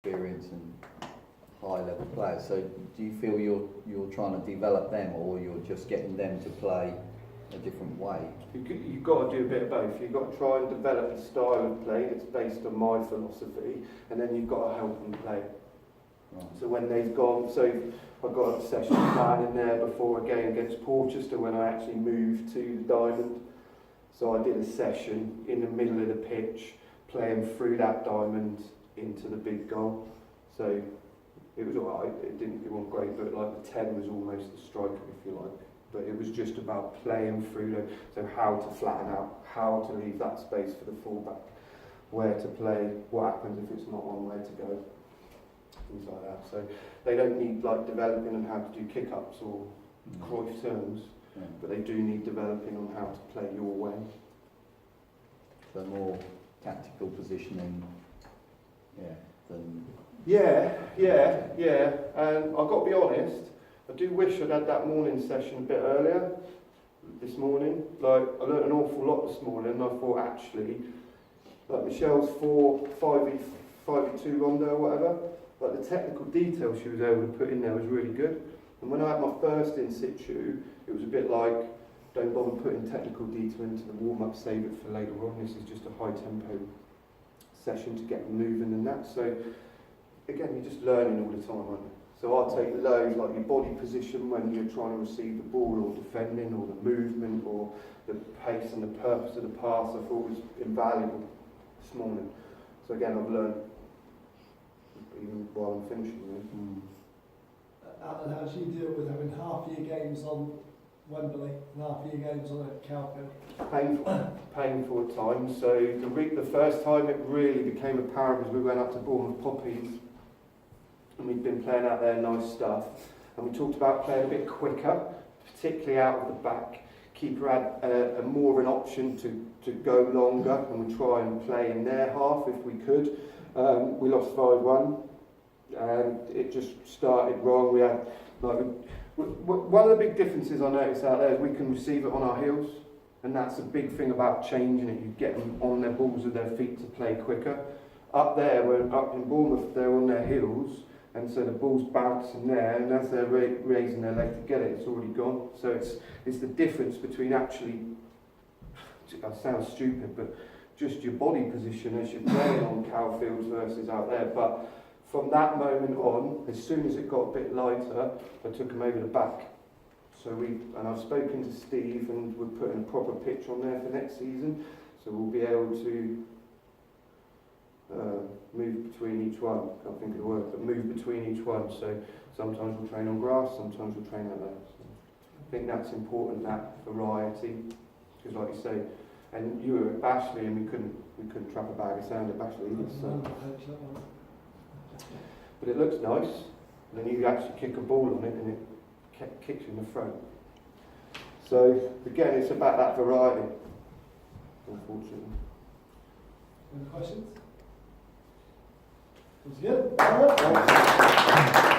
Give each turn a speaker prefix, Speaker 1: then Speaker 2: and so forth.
Speaker 1: experience and high level players. So do you feel you're trying to develop them, or you're just getting them to play a different way?
Speaker 2: You've got to do a bit of both. You've got to try and develop a style of play that's based on my philosophy, and then you've got to help them play.
Speaker 1: Right.
Speaker 2: So when they've gone, so I've got a session plan in there before a game against Portchester when I actually moved to the Diamond. So I did a session in the middle of the pitch, playing through that diamond into the big goal. So it was alright, it wasn't great, but like the 10 was almost the striker, if you like. But it was just about playing through them, so how to flatten out, how to leave that space for the fullback, where to play, what happens if it's not on, where to go, things like that. So they don't need like developing on how to do kick-ups or Cruyff turns.
Speaker 1: Yeah.
Speaker 2: But they do need developing on how to play your way.
Speaker 1: So more tactical positioning, than...
Speaker 2: Yeah. And I've got to be honest, I do wish I'd had that morning session a bit earlier this morning. Like, I learnt an awful lot this morning, and I thought actually, like Michelle's 5v2 rondo or whatever, like the technical detail she was able to put in there was really good. And when I had my first in situ, it was a bit like, don't bother putting technical detail into the warm-up, save it for later on. This is just a high-tempo session to get them moving and that. So, again, you're just learning all the time, aren't you? So I'll take loads, like your body position when you're trying to receive the ball, or defending, or the movement, or the pace and the purpose of the pass. I thought was invaluable this morning. So again, I've learned even while I'm finishing.
Speaker 3: Alan, how do you deal with having half-year games on Wembley and half-year games on a Cowfield?
Speaker 2: Painful at times. So the first time it really became apparent was we went up to Bournemouth Poppies, and we'd been playing out there nice stuff, and we talked about playing a bit quicker, particularly out of the back. Keeper had a more of an option to go longer, and we try and play in their half if we could. We lost 5-1. And it just started wrong. We had one of the big differences I noticed out there is we can receive it on our heels, and that's a big thing about changing it. You get them on their balls with their feet to play quicker. Up there, up in Bournemouth, they're on their heels, and so the ball's bouncing there, and as they're raising their leg to get it, it's already gone. So it's the difference between actually, that sounds stupid, but just your body position as you're playing on Cowfields versus out there. But from that moment on, as soon as it got a bit lighter, I took him over the back. So I've spoken to Steve, and we're putting a proper pitch on there for next season. So we'll be able to move between each one. I can't think of the word, but move between each one. So sometimes we'll train on grass, sometimes we'll train out there. So I think that's important, that variety, because like you say, and you were at Bashley, and we couldn't trap a bag of sand at Bashley either. So. But it looks nice, and then you actually kick a ball on it, and it kicks you in the throat. So again, it's about that variety, unfortunately.
Speaker 3: Any questions? That was good.